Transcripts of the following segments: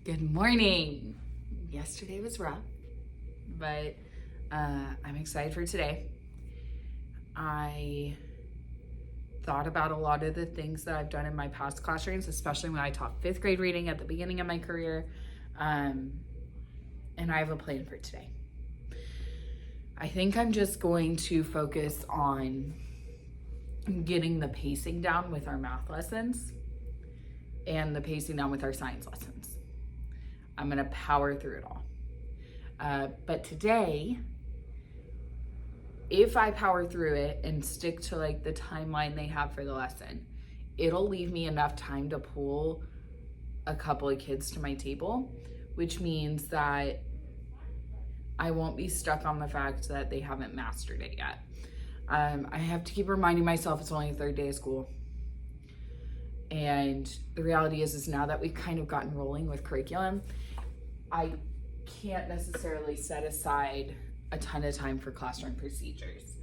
Good morning. Yesterday was rough, but I'm excited for today. I thought about a lot of the things that I've done in my past classrooms, especially when I taught 5th grade reading at the beginning of my career, and I have a plan for today. I think I'm just going to focus on getting the pacing down with our math lessons and the pacing down with our science lessons. I'm gonna power through it all. But today, if I power through it and stick to like the timeline they have for the lesson, it'll leave me enough time to pull a couple of kids to my table, which means that I won't be stuck on the fact that they haven't mastered it yet. I have to keep reminding myself it's only the 3rd day of school. And the reality is now that we've kind of gotten rolling with curriculum, I can't necessarily set aside a ton of time for classroom procedures.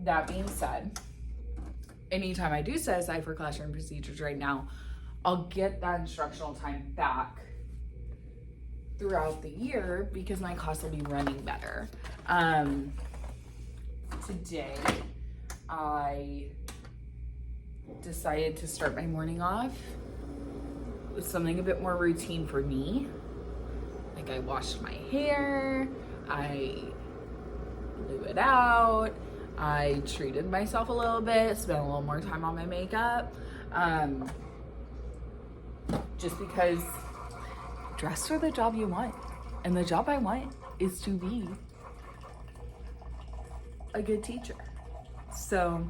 That being said, anytime I do set aside for classroom procedures right now, I'll get that instructional time back throughout the year because my class will be running better. Today, I decided to start my morning off with something a bit more routine for me. Like I washed my hair, I blew it out, I treated myself a little bit, spent a little more time on my makeup. Just because dress for the job you want. And the job I want is to be a good teacher. So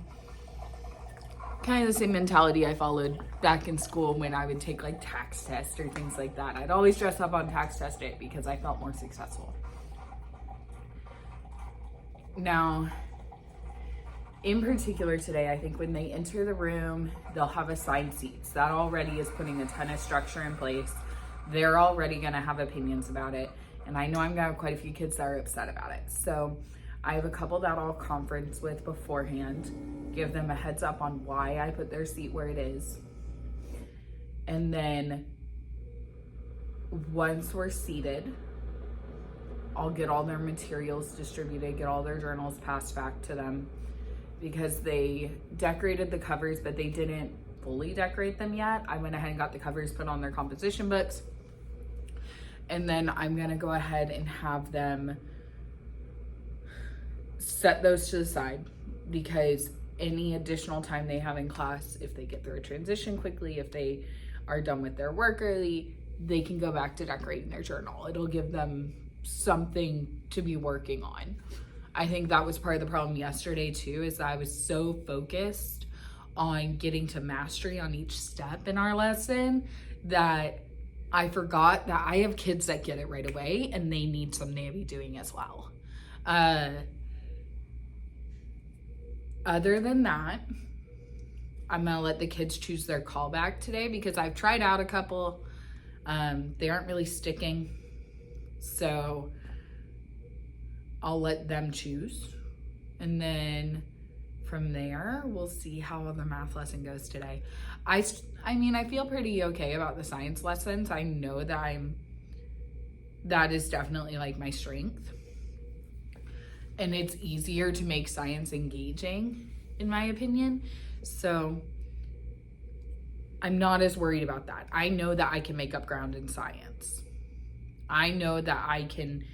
kind of the same mentality I followed back in school when I would take like tax tests or things like that. I'd always dress up on tax test day because I felt more successful. Now, in particular today, I think when they enter the room, they'll have assigned seats. That already is putting a ton of structure in place. They're already gonna have opinions about it. And I know I'm gonna have quite a few kids that are upset about it. So I have a couple that I'll conference with beforehand, give them a heads up on why I put their seat where it is. And then once we're seated, I'll get all their materials distributed, get all their journals passed back to them because they decorated the covers, but they didn't fully decorate them yet. I went ahead and got the covers put on their composition books. And then I'm gonna go ahead and have them set those to the side because any additional time they have in class, if they get through a transition quickly, if they are done with their work early, they can go back to decorating their journal. It'll give them something to be working on. I think that was part of the problem yesterday too, is that I was so focused on getting to mastery on each step in our lesson that I forgot that I have kids that get it right away and they need something to be doing as well. Other than that, I'm gonna let the kids choose their callback today because I've tried out a couple. They aren't really sticking. So I'll let them choose. And then from there, we'll see how the math lesson goes today. I mean, I feel pretty okay about the science lessons. I know that that is definitely like my strength. And it's easier to make science engaging, in my opinion. So I'm not as worried about that. I know that I can make up ground in science. I know that I can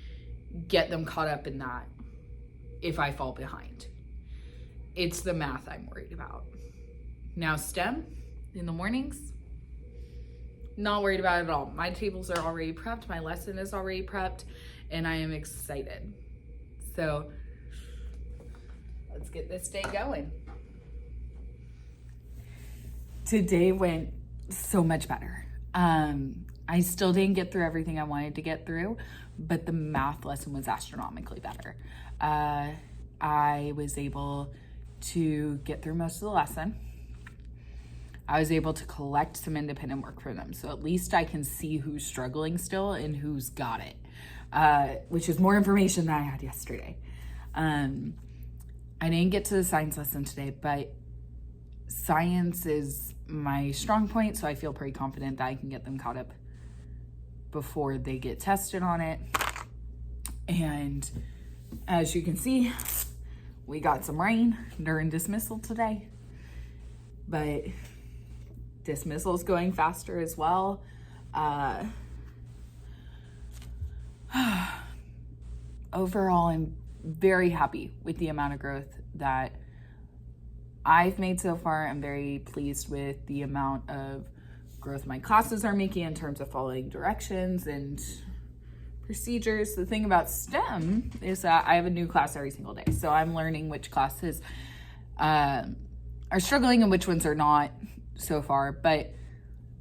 get them caught up in that if I fall behind. It's the math I'm worried about. Now STEM in the mornings, not worried about it at all. My tables are already prepped, my lesson is already prepped, and I am excited. So let's get this day going. Today went so much better. I still didn't get through everything I wanted to get through, but the math lesson was astronomically better. I was able to get through most of the lesson. I was able to collect some independent work for them. So at least I can see who's struggling still and who's got it, which is more information than I had yesterday. I didn't get to the science lesson today, but science is my strong point, so I feel pretty confident that I can get them caught up before they get tested on it. And as you can see, we got some rain during dismissal today, but dismissal is going faster as well. Overall, I'm very happy with the amount of growth that I've made so far. I'm very pleased with the amount of growth my classes are making in terms of following directions and procedures. The thing about STEM is that I have a new class every single day. So I'm learning which classes are struggling and which ones are not so far. But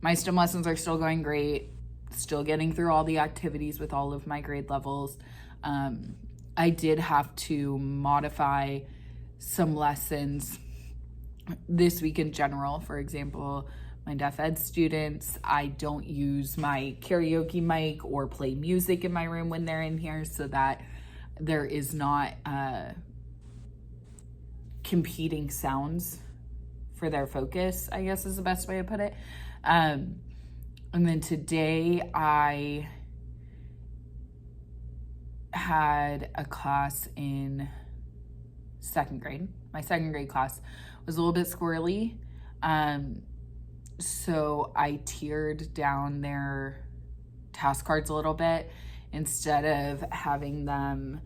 my STEM lessons are still going great. Still getting through all the activities with all of my grade levels. I did have to modify some lessons this week in general. For example, my deaf ed students, I don't use my karaoke mic or play music in my room when they're in here, so that there is not competing sounds for their focus, I guess is the best way to put it. And then today I had a class in second grade. My second grade class was a little bit squirrely. So I tiered down their task cards a little bit. Instead of having them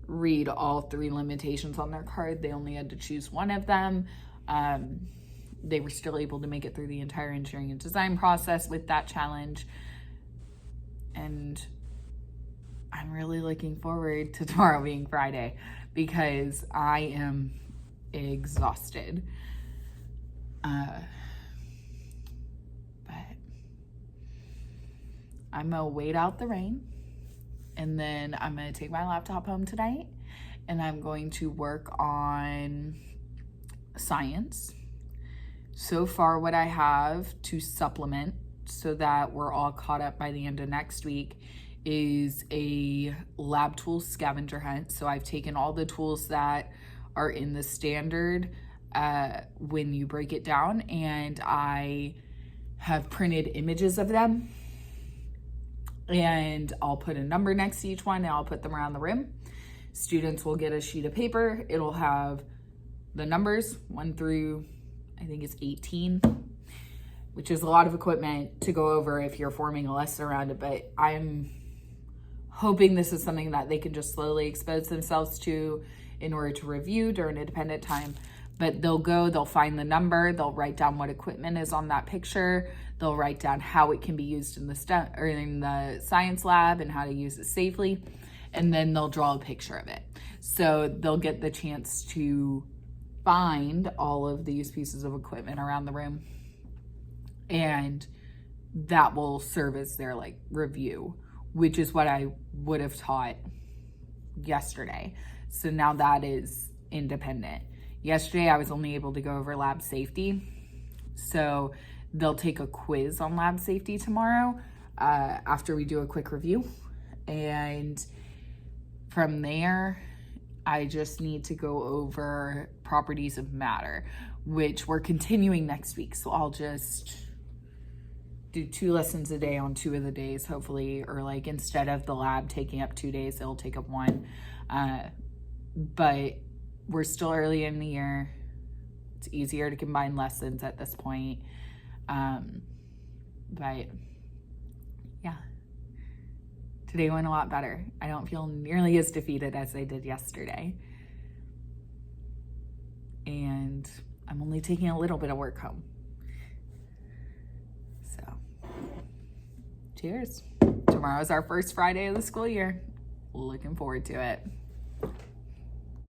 read all 3 limitations on their card, they only had to choose one of them. They were still able to make it through the entire engineering and design process with that challenge. And I'm really looking forward to tomorrow being Friday because I am exhausted. But I'm gonna wait out the rain, and then I'm gonna take my laptop home tonight, and I'm going to work on science. So far, what I have to supplement so that we're all caught up by the end of next week is a lab tools scavenger hunt. So I've taken all the tools that are in the standard when you break it down, and I have printed images of them, and I'll put a number next to each one, and I'll put them around the room. Students will get a sheet of paper. It'll have the numbers 1 through, I think it's 18, which is a lot of equipment to go over if you're forming a lesson around it, but I'm hoping this is something that they can just slowly expose themselves to in order to review during independent time. But they'll find the number, they'll write down what equipment is on that picture, they'll write down how it can be used in the science lab and how to use it safely, and then they'll draw a picture of it. So they'll get the chance to find all of these pieces of equipment around the room, and that will serve as their review, which is what I would have taught yesterday. So now that is independent. Yesterday, I was only able to go over lab safety. So they'll take a quiz on lab safety tomorrow after we do a quick review. And from there, I just need to go over properties of matter, which we're continuing next week. So I'll just do 2 lessons a day on 2 of the days, hopefully, or instead of the lab taking up 2 days, it'll take up 1. But we're still early in the year. It's easier to combine lessons at this point. But yeah, today went a lot better. I don't feel nearly as defeated as I did yesterday. And I'm only taking a little bit of work home. So, cheers. Tomorrow's our first Friday of the school year. Looking forward to it.